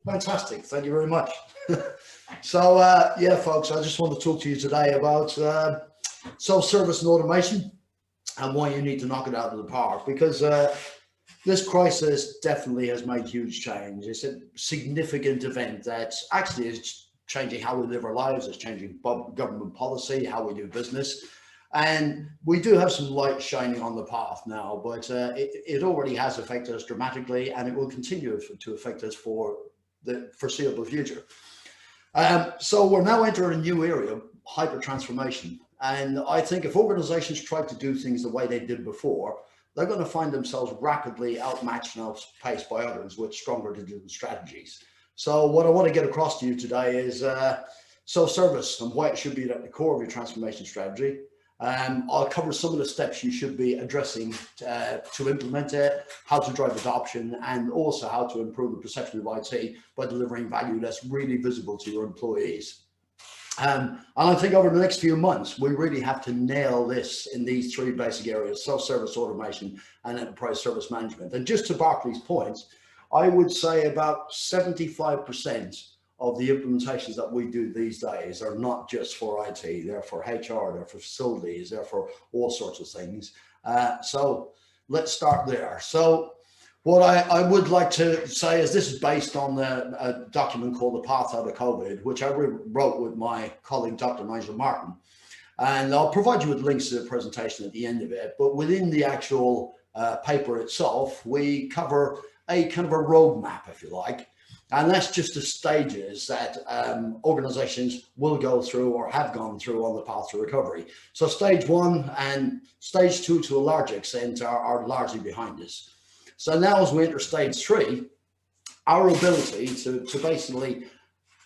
Fantastic. Thank you very much. So, yeah, folks, I just want to talk to you today about self-service and automation and why you need to knock it out of the park, because this crisis definitely has made huge change. It's a significant event that actually is changing how we live our lives. It's changing government policy, how we do business. And we do have some light shining on the path now, but it already has affected us dramatically, and it will continue to affect us for the foreseeable future. So we're now entering a new area, hyper transformation. And I think if organizations try to do things the way they did before, they're going to find themselves rapidly outmatched and outpaced by others with stronger digital strategies. So what I want to get across to you today is self-service and why it should be at the core of your transformation strategy. I'll cover some of the steps you should be addressing to implement it, how to drive adoption, and also how to improve the perception of IT by delivering value that's really visible to your employees. And I think over the next few months, we really have to nail this in these three basic areas: self-service, automation, and enterprise service management. And just to Barclay's point, I would say about 75% of the implementations that we do these days are not just for IT, they're for HR, they're for facilities, they're for all sorts of things. So let's start there. So what I would like to say is this is based on a document called The Path Out of COVID, which I wrote with my colleague, Dr. Nigel Martin. And I'll provide you with links to the presentation at the end of it. But within the actual paper itself, we cover a kind of a roadmap, if you like. And that's just the stages that organizations will go through or have gone through on the path to recovery. So stage one and stage two, to a large extent, are largely behind us. So now as we enter stage three, our ability to basically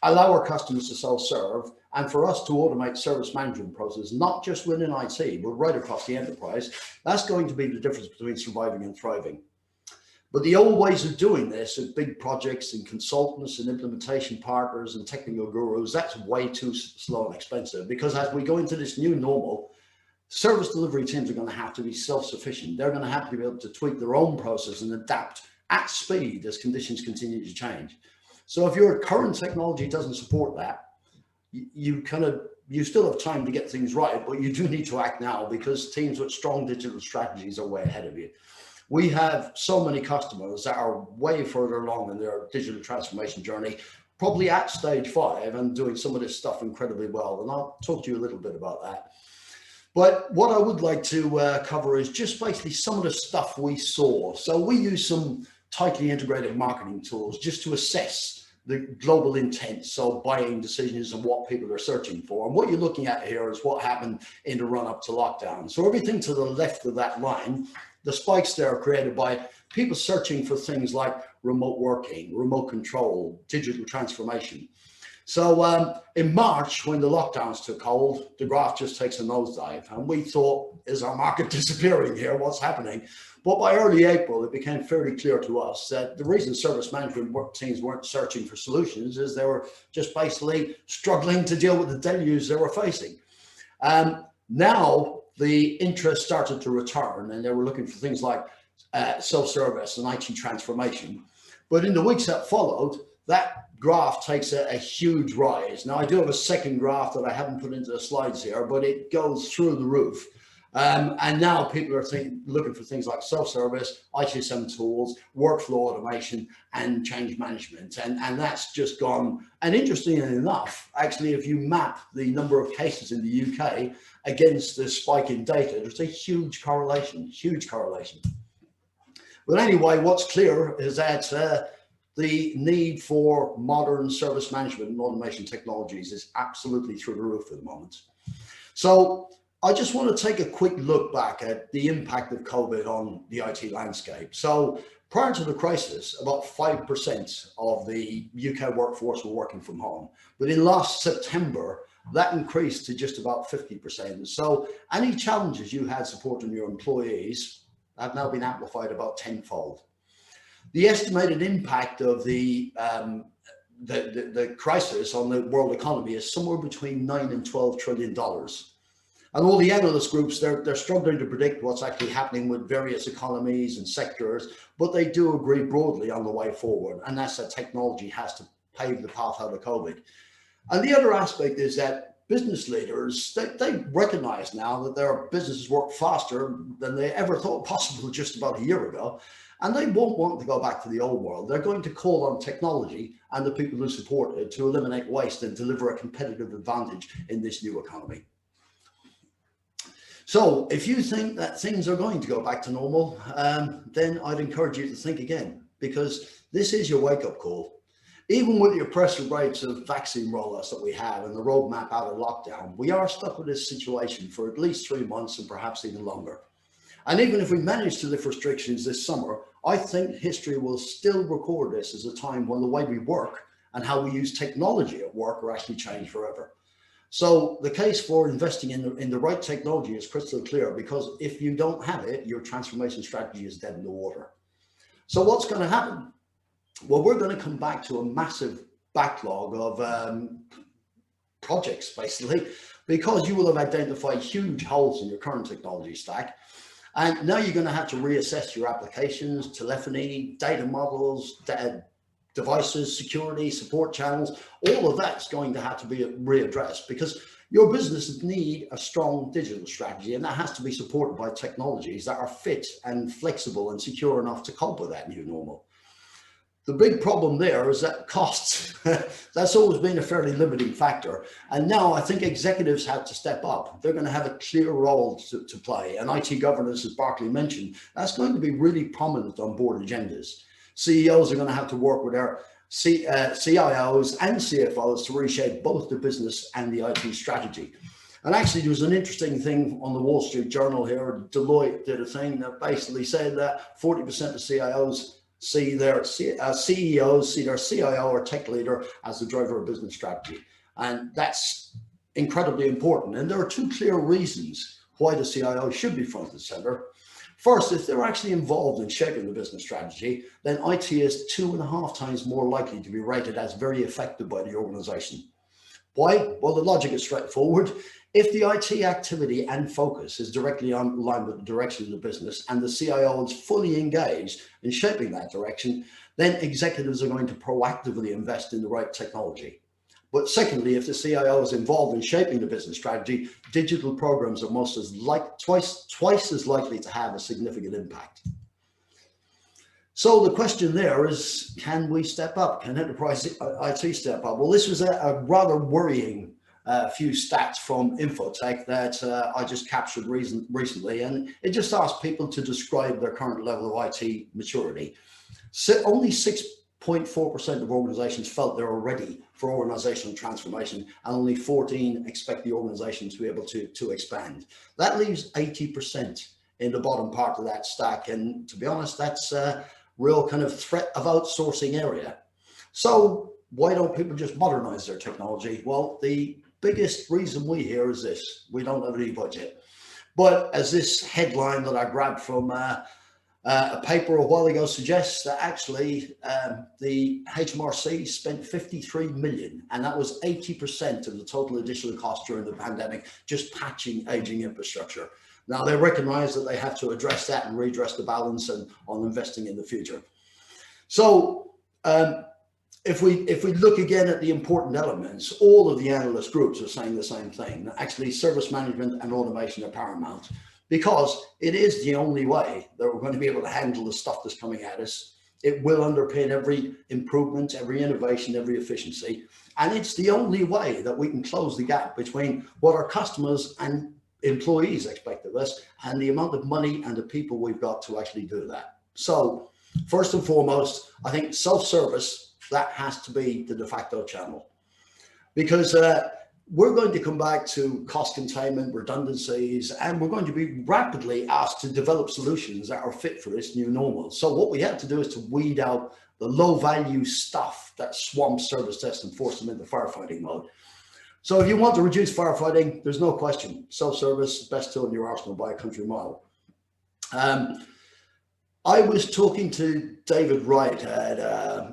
allow our customers to self-serve and for us to automate service management processes, not just within IT, but right across the enterprise, that's going to be the difference between surviving and thriving. But the old ways of doing this, with big projects and consultants and implementation partners and technical gurus, that's way too slow and expensive, because as we go into this new normal, service delivery teams are going to have to be self-sufficient. They're going to have to be able to tweak their own process and adapt at speed as conditions continue to change. So if your current technology doesn't support that, you still have time to get things right, but you do need to act now, because teams with strong digital strategies are way ahead of you. We have so many customers that are way further along in their digital transformation journey, probably at stage 5 and doing some of this stuff incredibly well. And I'll talk to you a little bit about that. But what I would like to cover is just basically some of the stuff we saw. So we use some tightly integrated marketing tools just to assess the global intent, so buying decisions and what people are searching for. And what you're looking at here is what happened in the run-up to lockdown. So everything to the left of that line, the spikes there are created by people searching for things like remote working, remote control, digital transformation. So in March, when the lockdowns took hold, the graph just takes a nosedive. And we thought, is our market disappearing here? What's happening? But by early April, it became fairly clear to us that the reason service management teams weren't searching for solutions is they were just basically struggling to deal with the deluge they were facing. Now, the interest started to return, and they were looking for things like self-service and IT transformation. But in the weeks that followed, that graph takes a huge rise. Now, I do have a second graph that I haven't put into the slides here, but it goes through the roof. And now people are looking for things like self-service, Aitchison tools, workflow automation, and change management. And that's just gone. And interestingly enough, actually, if you map the number of cases in the UK against the spike in data, there's a huge correlation. But anyway, what's clear is that the need for modern service management and automation technologies is absolutely through the roof at the moment. So I just want to take a quick look back at the impact of COVID on the IT landscape. So prior to the crisis, about 5% of the UK workforce were working from home. But in last September, that increased to just about 50%. So any challenges you had supporting your employees have now been amplified about tenfold. The estimated impact of the crisis on the world economy is somewhere between $9 and $12 trillion. And all the analyst groups, they're struggling to predict what's actually happening with various economies and sectors, but they do agree broadly on the way forward, and that's that technology has to pave the path out of COVID. And the other aspect is that business leaders, they recognize now that their businesses work faster than they ever thought possible just about a year ago, and they won't want to go back to the old world. They're going to call on technology and the people who support it to eliminate waste and deliver a competitive advantage in this new economy. So if you think that things are going to go back to normal, then I'd encourage you to think again, because this is your wake-up call. Even with the impressive rates of vaccine rollouts that we have and the roadmap out of lockdown, we are stuck with this situation for at least 3 months and perhaps even longer. And even if we manage to lift restrictions this summer, I think history will still record this as a time when the way we work and how we use technology at work are actually changed forever. So the case for investing in the right technology is crystal clear, because if you don't have it, your transformation strategy is dead in the water. So what's going to happen? Well, we're going to come back to a massive backlog of projects, basically, because you will have identified huge holes in your current technology stack. And now you're going to have to reassess your applications, telephony, data models, devices, security, support channels. All of that's going to have to be readdressed, because your businesses need a strong digital strategy, and that has to be supported by technologies that are fit and flexible and secure enough to cope with that new normal. The big problem there is that costs, that's always been a fairly limiting factor. And now I think executives have to step up. They're going to have a clear role to play. And IT governance, as Barclay mentioned, that's going to be really prominent on board agendas. CEOs are going to have to work with their CIOs and CFOs to reshape both the business and the IT strategy. And actually, there was an interesting thing on the Wall Street Journal here. Deloitte did a thing that basically said that 40% of CIOs see their CEOs, see their CIO or tech leader as the driver of business strategy. And that's incredibly important. And there are two clear reasons why the CIO should be front and center. First, if they're actually involved in shaping the business strategy, then IT is 2.5 times more likely to be rated as very effective by the organization. Why? Well, the logic is straightforward. If the IT activity and focus is directly in line with the direction of the business and the CIO is fully engaged in shaping that direction, then executives are going to proactively invest in the right technology. But secondly, if the CIO is involved in shaping the business strategy, digital programs are twice as likely to have a significant impact. So the question there is, can we step up? Can enterprise IT step up? Well, this was a rather worrying few stats from Infotech that I just captured recently, and it just asked people to describe their current level of IT maturity. So only 6.4% of organizations felt they were ready for organizational transformation, and only 14 expect the organization to be able to expand. That leaves 80% in the bottom part of that stack, and to be honest, that's a real kind of threat of outsourcing area. So why don't people just modernize their technology? Well, the biggest reason we hear is this: we don't have any budget. But as this headline that I grabbed from a paper a while ago suggests, that actually the HMRC spent 53 million, and that was 80% of the total additional cost during the pandemic, just patching aging infrastructure. Now they recognize that they have to address that and redress the balance and on investing in the future. So if we look again at the important elements, all of the analyst groups are saying the same thing. Actually, service management and automation are paramount, because it is the only way that we're going to be able to handle the stuff that's coming at us. It will underpin every improvement, every innovation, every efficiency. And it's the only way that we can close the gap between what our customers and employees expect of us and the amount of money and the people we've got to actually do that. So first and foremost, I think self-service, that has to be the de facto channel, because we're going to come back to cost containment, redundancies, and we're going to be rapidly asked to develop solutions that are fit for this new normal. So what we have to do is to weed out the low value stuff that swamps service desks and force them into firefighting mode. So if you want to reduce firefighting, there's no question, self-service, best tool in your arsenal by a country mile. I was talking to David Wright at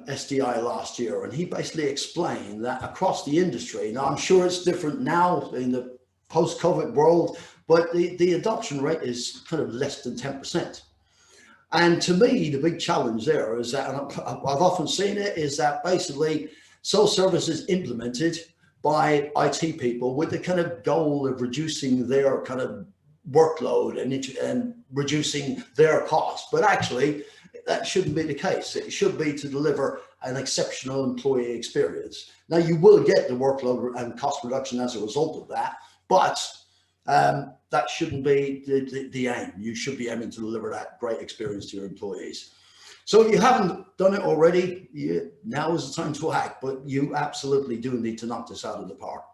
SDI last year, and he basically explained that across the industry, now I'm sure it's different now in the post-COVID world, but the adoption rate is kind of less than 10%. And to me, the big challenge there is that, and I've often seen it, is that basically self-service is implemented by IT people with the kind of goal of reducing their kind of workload and reducing their cost. But actually, that shouldn't be the case. It should be to deliver an exceptional employee experience. Now, you will get the workload and cost reduction as a result of that, but that shouldn't be the aim. You should be aiming to deliver that great experience to your employees. So if you haven't done it already, now is the time to act, but you absolutely do need to knock this out of the park.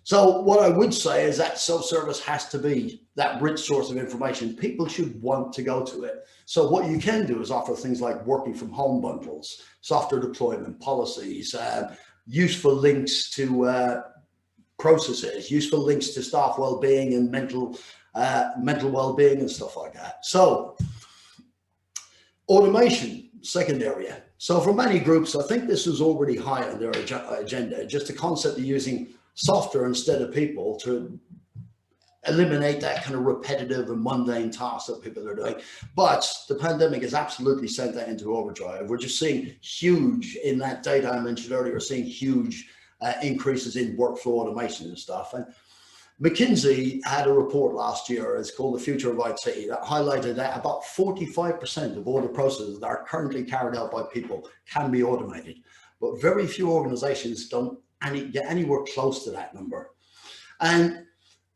So what I would say is that self-service has to be that rich source of information. People should want to go to it. So what you can do is offer things like working from home bundles, software deployment policies, useful links to processes, useful links to staff well-being and mental well-being and stuff like that. So automation, second area. So for many groups, I think this is already high on their agenda, just the concept of using software instead of people to eliminate that kind of repetitive and mundane tasks that people are doing. But the pandemic has absolutely sent that into overdrive. We're just seeing huge, in that data I mentioned earlier, seeing huge increases in workflow automation and stuff. And McKinsey had a report last year, it's called The Future of IT, that highlighted that about 45% of all the processes that are currently carried out by people can be automated. But very few organizations don't get anywhere close to that number. And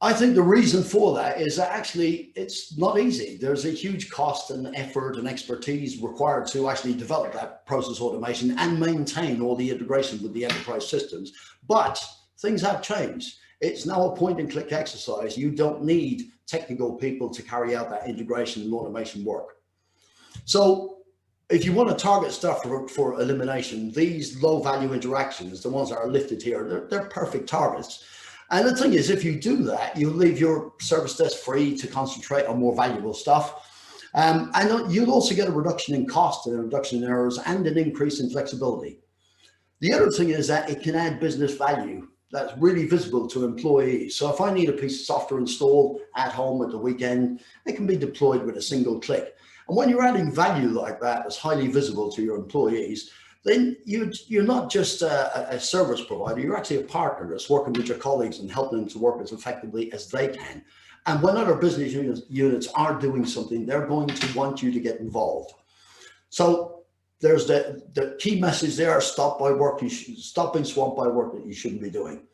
I think the reason for that is that actually it's not easy. There's a huge cost and effort and expertise required to actually develop that process automation and maintain all the integration with the enterprise systems. But things have changed. It's now a point and click exercise. You don't need technical people to carry out that integration and automation work. So if you want to target stuff for elimination, these low value interactions, the ones that are listed here, they're perfect targets. And the thing is, if you do that, you leave your service desk free to concentrate on more valuable stuff. And you'll also get a reduction in cost and a reduction in errors and an increase in flexibility. The other thing is that it can add business value that's really visible to employees. So if I need a piece of software installed at home at the weekend, it can be deployed with a single click. And when you're adding value like that, that's highly visible to your employees, then you're not just a service provider, you're actually a partner that's working with your colleagues and helping them to work as effectively as they can. And when other business units are doing something, they're going to want you to get involved. So there's the key message there: stop being swamped by work that you shouldn't be doing.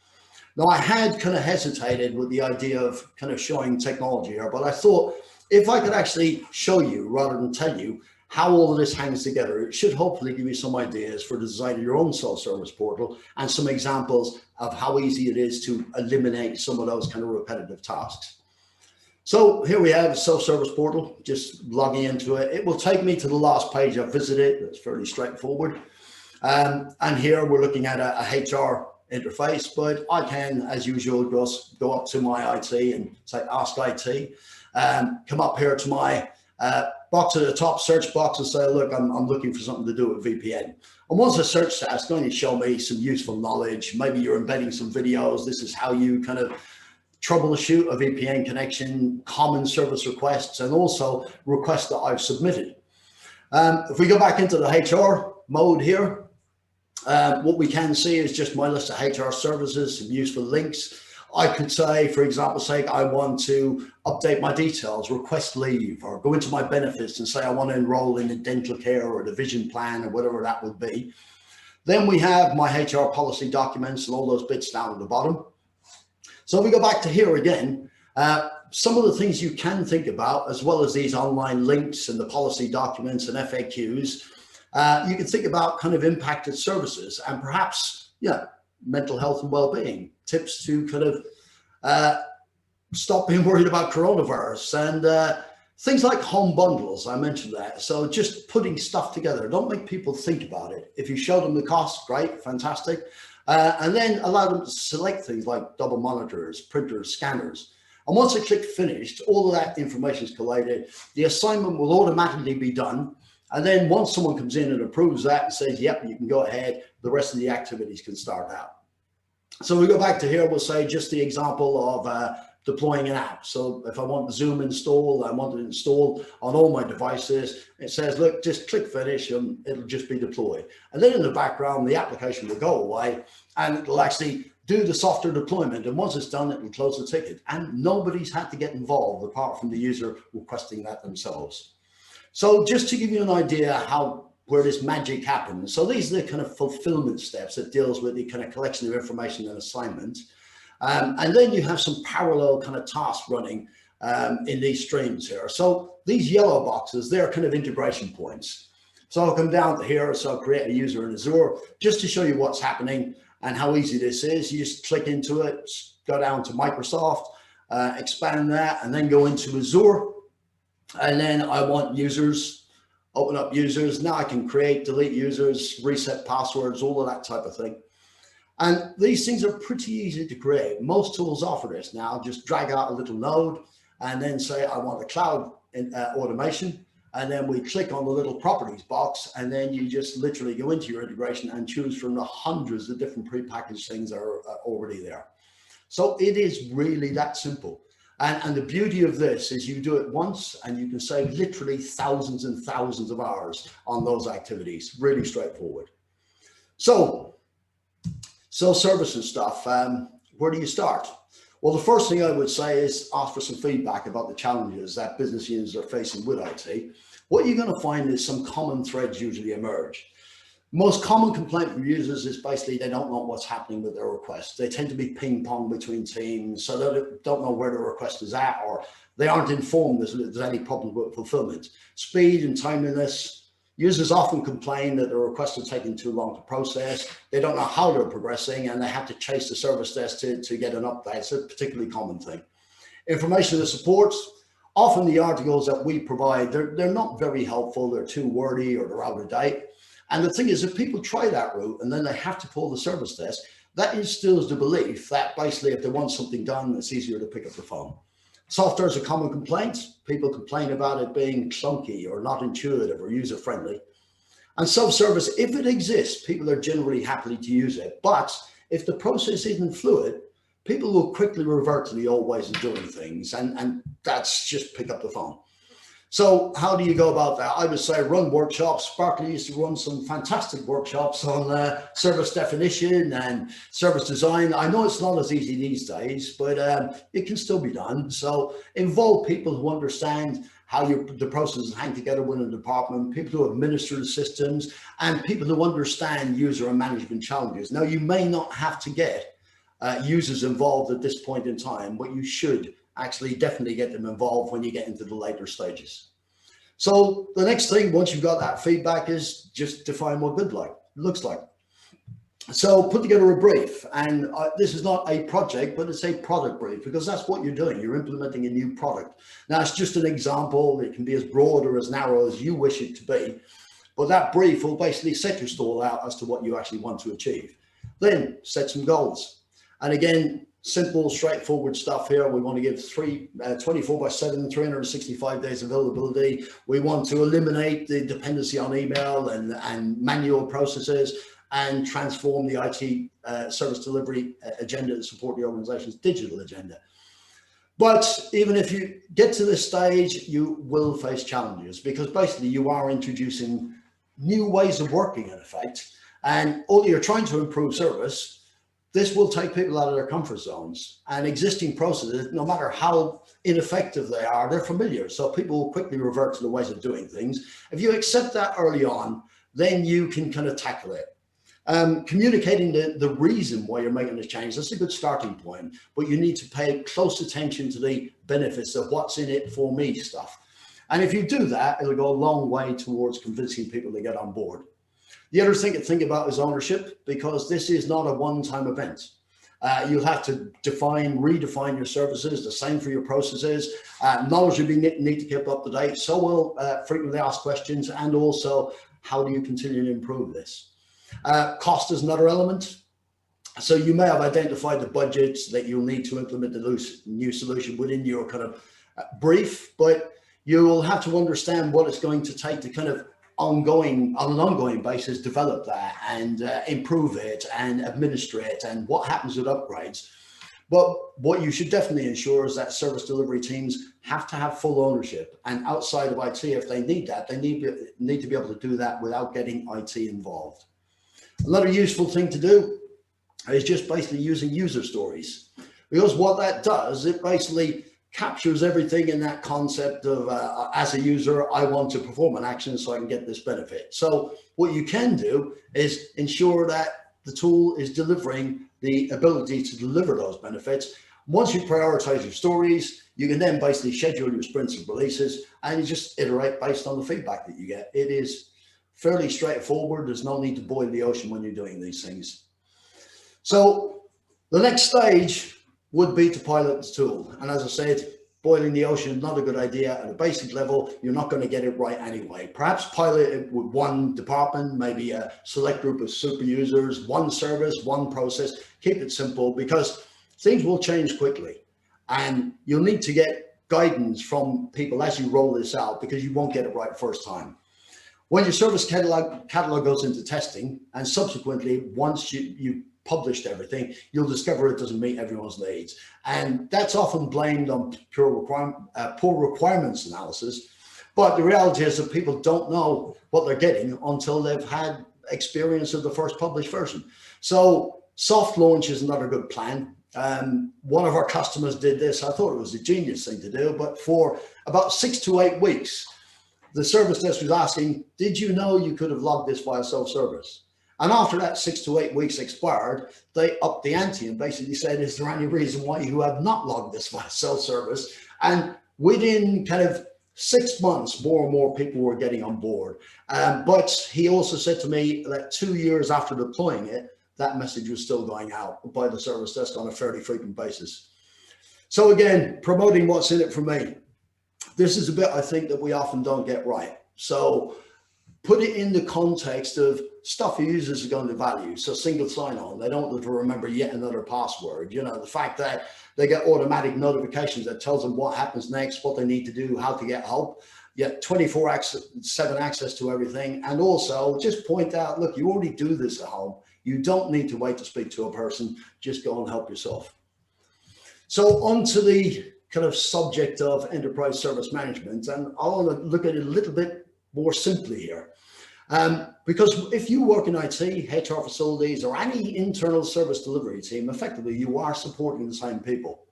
Now, I had kind of hesitated with the idea of kind of showing technology here, but I thought if I could actually show you rather than tell you how all of this hangs together, it should hopefully give you some ideas for designing your own self-service portal and some examples of how easy it is to eliminate some of those kind of repetitive tasks. So here we have a self-service portal, just logging into it. It will take me to the last page I've visited. It's fairly straightforward. And here we're looking at a HR interface, but I can, as usual, just go up to my IT and say, ask IT, come up here to my box at the top, search box, and say, look, I'm looking for something to do with VPN. And once I search that, it's going to show me some useful knowledge. Maybe you're embedding some videos. This is how you kind of troubleshoot a VPN connection, common service requests, and also requests that I've submitted. If we go back into the HR mode here, what we can see is just my list of HR services, some useful links. I could say, for example's sake, I want to update my details, request leave, or go into my benefits and say I want to enroll in a dental care or the vision plan or whatever that would be. Then we have my HR policy documents and all those bits down at the bottom. So if we go back to here again, some of the things you can think about, as well as these online links and the policy documents and FAQs, you can think about kind of impacted services and perhaps, mental health and well-being, tips to kind of stop being worried about coronavirus, and things like home bundles. I mentioned that. So just putting stuff together. Don't make people think about it. If you show them the cost, great, fantastic. And then allow them to select things like double monitors, printers, scanners. And once they click finished, all of that information is collated. The assignment will automatically be done. And then once someone comes in and approves that and says, yep, you can go ahead, the rest of the activities can start out. So we go back to here, we'll say just the example of deploying an app. So if I want Zoom installed, I want it installed on all my devices, it says, look, just click finish and it'll just be deployed. And then in the background, the application will go away and it'll actually do the software deployment. And once it's done, it will close the ticket. And nobody's had to get involved apart from the user requesting that themselves. So just to give you an idea where this magic happens. So these are the kind of fulfillment steps that deals with the kind of collection of information and assignment. And then you have some parallel kind of tasks running in these streams here. So these yellow boxes, they're kind of integration points. So I'll come down to here, so I'll create a user in Azure just to show you what's happening and how easy this is. You just click into it, go down to Microsoft, expand that, and then go into Azure. And then I want users, open up users. Now I can create, delete users, reset passwords, all of that type of thing. And these things are pretty easy to create. Most tools offer this now. Just drag out a little node and then say, I want a cloud automation. And then we click on the little properties box, and then you just literally go into your integration and choose from the hundreds of different prepackaged things that are already there. So it is really that simple. And the beauty of this is you do it once and you can save literally thousands and thousands of hours on those activities. Really straightforward. So self-service and stuff, where do you start? Well, the first thing I would say is ask for some feedback about the challenges that business units are facing with IT. What you're going to find is some common threads usually emerge. Most common complaint from users is basically they don't know what's happening with their requests. They tend to be ping pong between teams, so they don't know where the request is at, or they aren't informed there's any problem with fulfillment. Speed and timeliness. Users often complain that the requests are taking too long to process. They don't know how they're progressing, and they have to chase the service desk to get an update. It's a particularly common thing. Information and supports. Often the articles that we provide, they're not very helpful. They're too wordy or they're out of date. And the thing is, if people try that route and then they have to call the service desk, that instills the belief that basically if they want something done, it's easier to pick up the phone. Software is a common complaint. People complain about it being clunky or not intuitive or user-friendly. And self-service, if it exists, people are generally happy to use it. But if the process isn't fluid, people will quickly revert to the old ways of doing things. And that's just pick up the phone. So how do you go about that? I would say run workshops. Barclay used to run some fantastic workshops on service definition and service design. I know it's not as easy these days, but it can still be done. So involve people who understand how the processes hang together within a department, people who administer the systems, and people who understand user and management challenges. Now, you may not have to get users involved at this point in time, but you should actually definitely get them involved when you get into the later stages. So the next thing, once you've got that feedback, is just define what good looks like. So put together a brief, and this is not a project, but it's a product brief, because that's what you're doing. You're implementing a new product. Now, it's just an example. It can be as broad or as narrow as you wish it to be, but that brief will basically set your stall out as to what you actually want to achieve. Then set some goals. And again, simple, straightforward stuff here. We want to give 24/7, 365 days availability. We want to eliminate the dependency on email and manual processes and transform the IT service delivery agenda to support the organization's digital agenda. But even if you get to this stage, you will face challenges, because basically you are introducing new ways of working in effect. And although you're trying to improve service, this will take people out of their comfort zones, and existing processes, no matter how ineffective they are, they're familiar. So people will quickly revert to the ways of doing things. If you accept that early on, then you can kind of tackle it. Communicating the reason why you're making this change, that's a good starting point, but you need to pay close attention to the benefits of what's in it for me stuff. And if you do that, it'll go a long way towards convincing people to get on board. The other thing to think about is ownership, because this is not a one-time event. You'll have to redefine your services, the same for your processes. Knowledge will need to keep up to date. So will frequently asked questions, and also how do you continue to improve this? Cost is another element. So you may have identified the budgets that you'll need to implement the new solution within your kind of brief, but you will have to understand what it's going to take to kind of on an ongoing basis, develop that and improve it and administer it, and what happens with upgrades. But what you should definitely ensure is that service delivery teams have to have full ownership, and outside of IT, if they need that, they need to be able to do that without getting IT involved. Another useful thing to do is just basically using user stories, because what that does, it basically captures everything in that concept of as a user, I want to perform an action so I can get this benefit. So what you can do is ensure that the tool is delivering the ability to deliver those benefits. Once you prioritize your stories, you can then basically schedule your sprints and releases, and you just iterate based on the feedback that you get. It is fairly straightforward. There's no need to boil the ocean when you're doing these things. So the next stage would be to pilot the tool. And as I said, boiling the ocean, not a good idea. At a basic level, you're not going to get it right anyway. Perhaps pilot it with one department, maybe a select group of super users, one service, one process. Keep it simple, because things will change quickly. And you'll need to get guidance from people as you roll this out, because you won't get it right first time. When your service catalog goes into testing, and subsequently, once you published everything, you'll discover it doesn't meet everyone's needs. And that's often blamed on poor requirements analysis. But the reality is that people don't know what they're getting until they've had experience of the first published version. So soft launch is another good plan. One of our customers did this. I thought it was a genius thing to do, but for about 6 to 8 weeks, the service desk was asking, did you know you could have logged this via self-service? And after that 6 to 8 weeks expired, they upped the ante and basically said, is there any reason why you have not logged this via self-service? And within kind of 6 months, more and more people were getting on board. But he also said to me that 2 years after deploying it, that message was still going out by the service desk on a fairly frequent basis. So again, promoting what's in it for me. This is a bit I think that we often don't get right. So put it in the context of stuff your users are going to value. So single sign-on, they don't have to remember yet another password. You know, the fact that they get automatic notifications that tells them what happens next, what they need to do, how to get help. Yet 24/7 access to everything. And also just point out, look, you already do this at home. You don't need to wait to speak to a person. Just go and help yourself. So on to the kind of subject of enterprise service management. And I want to look at it a little bit more simply here. Because if you work in IT, HR facilities, or any internal service delivery team, effectively you are supporting the same people.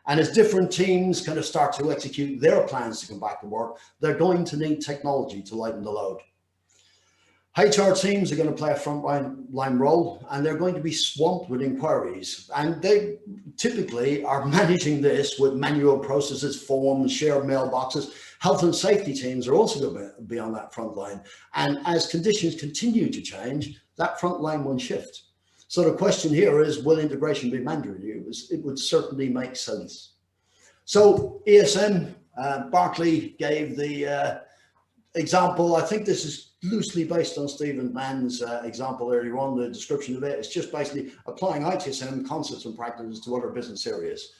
And as different teams kind of start to execute their plans to come back to work, they're going to need technology to lighten the load. HR teams are going to play a frontline role, and they're going to be swamped with inquiries. And they typically are managing this with manual processes, forms, shared mailboxes. Health and safety teams are also going to be on that front line. And as conditions continue to change, that front line will shift. So the question here is, will integration be mandatory? It would certainly make sense. So ESM, Barclay gave the example. I think this is loosely based on Stephen Mann's example earlier on, the description of it. It's just basically applying Aitchison concepts and practices to other business areas.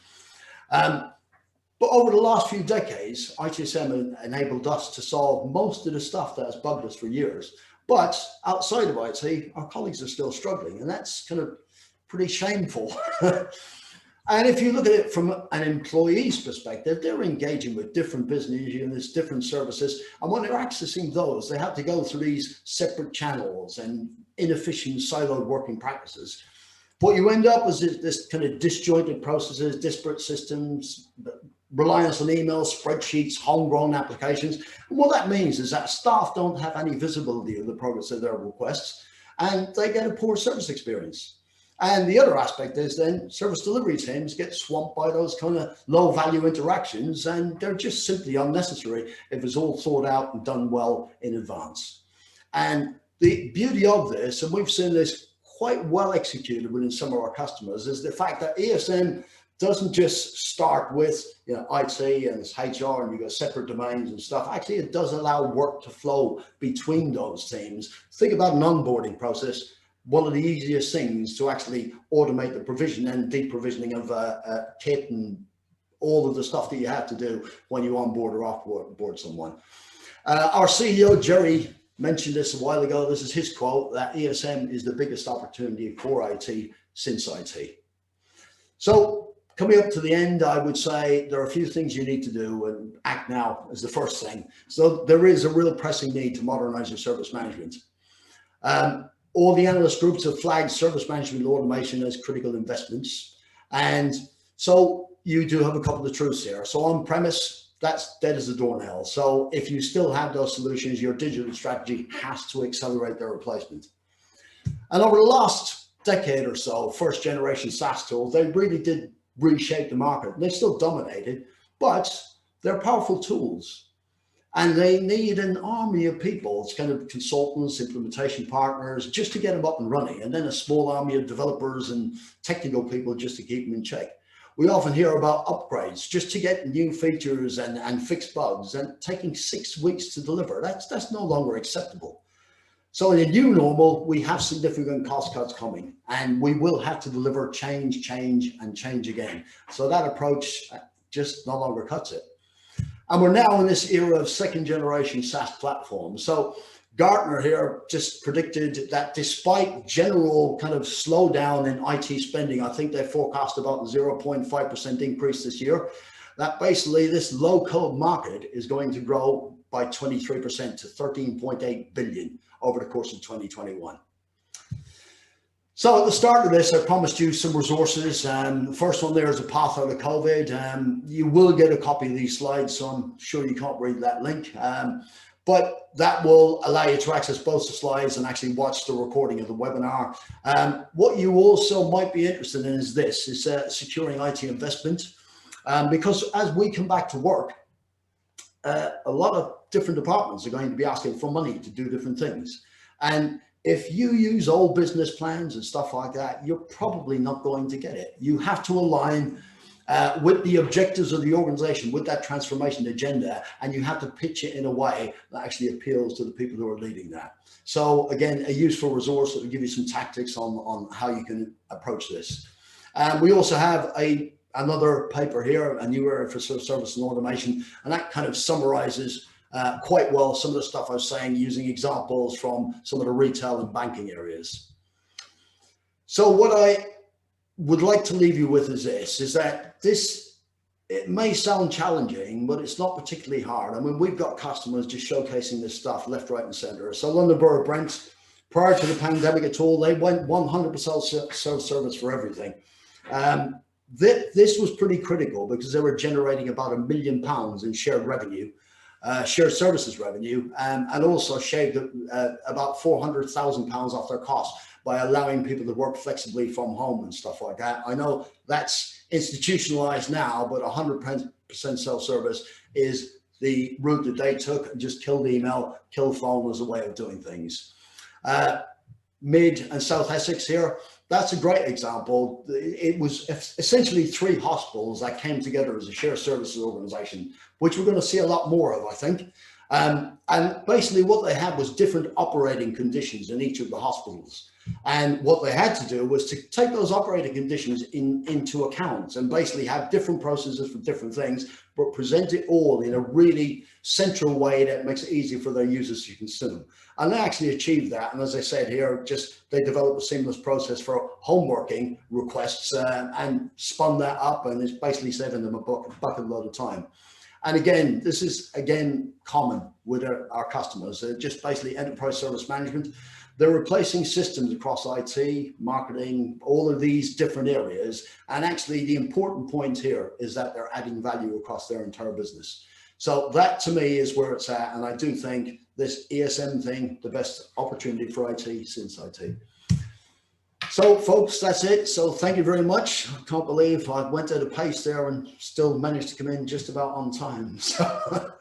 But over the last few decades, Aitchison enabled us to solve most of the stuff that has bugged us for years. But outside of IT, our colleagues are still struggling, and that's kind of pretty shameful. And if you look at it from an employee's perspective, they're engaging with different business units, different services. And when they're accessing those, they have to go through these separate channels and inefficient siloed working practices. What you end up is this kind of disjointed processes, disparate systems, reliance on emails, spreadsheets, homegrown applications. And what that means is that staff don't have any visibility of the progress of their requests, and they get a poor service experience. And the other aspect is then service delivery teams get swamped by those kind of low value interactions, and they're just simply unnecessary if it's all thought out and done well in advance. And the beauty of this, and we've seen this quite well executed within some of our customers, is the fact that ESM doesn't just start with IT and it's HR and you've got separate domains and stuff. Actually, it does allow work to flow between those teams. Think about an onboarding process. One of the easiest things to actually automate the provision and deprovisioning of a kit and all of the stuff that you have to do when you onboard or offboard someone. Our CEO, Jerry, mentioned this a while ago. This is his quote, that ESM is the biggest opportunity for IT since IT. So coming up to the end, I would say there are a few things you need to do, and act now is the first thing. So there is a real pressing need to modernize your service management. All the analyst groups have flagged service management automation as critical investments. And so you do have a couple of truths here. So on premise, that's dead as a doornail. So if you still have those solutions, your digital strategy has to accelerate their replacement. And over the last decade or so, first generation SaaS tools, they really did reshape the market. They still dominated, but they're powerful tools. And they need an army of people. It's kind of consultants, implementation partners, just to get them up and running. And then a small army of developers and technical people just to keep them in check. We often hear about upgrades just to get new features and fix bugs, and taking 6 weeks to deliver. That's no longer acceptable. So in a new normal, we have significant cost cuts coming, and we will have to deliver change, and change again. So that approach just no longer cuts it. And we're now in this era of second generation SaaS platforms. So Gartner here just predicted that despite general kind of slowdown in IT spending, I think they forecast about 0.5% increase this year, that basically this low code market is going to grow by 23% to 13.8 billion over the course of 2021. So at the start of this, I promised you some resources. The first one there is a path out of COVID. You will get a copy of these slides, so I'm sure you can't read that link. But that will allow you to access both the slides and actually watch the recording of the webinar. What you also might be interested in is this, is securing IT investment. Because as we come back to work, a lot of different departments are going to be asking for money to do different things. And if you use old business plans and stuff like that, you're probably not going to get it. You have to align with the objectives of the organization, with that transformation agenda, and you have to pitch it in a way that actually appeals to the people who are leading that. So again, a useful resource that will give you some tactics on how you can approach this. We also have another paper here, a new area for self-service and automation, and that kind of summarizes quite well some of the stuff I was saying, using examples from some of the retail and banking areas. So what I would like to leave you with is this, is that it may sound challenging, but it's not particularly hard. I mean, we've got customers just showcasing this stuff left, right, and center. So London Borough of Brent, prior to the pandemic at all, they went 100% self-service for everything. This was pretty critical because they were generating about £1 million in shared revenue, shared services revenue, and also shaved about £400,000 off their costs by allowing people to work flexibly from home and stuff like that. I know that's institutionalized now, but 100% self-service is the route that they took, and just killed email, kill phone as a way of doing things. Mid and South Essex here, that's a great example. It was essentially 3 hospitals that came together as a shared services organization, which we're going to see a lot more of, I think. And basically what they had was different operating conditions in each of the hospitals. And what they had to do was to take those operating conditions into account and basically have different processes for different things, but present it all in a really central way that makes it easy for their users to consume. And they actually achieved that. And as I said here, they developed a seamless process for home working requests and spun that up, and it's basically saving them a bucket load of time. And again, this is common with our customers. They're just basically enterprise service management. They're replacing systems across IT, marketing, all of these different areas. And actually the important point here is that they're adding value across their entire business. So that to me is where it's at. And I do think this ESM thing, the best opportunity for IT since IT. So folks, that's it. So thank you very much. I can't believe I went at a pace there and still managed to come in just about on time. So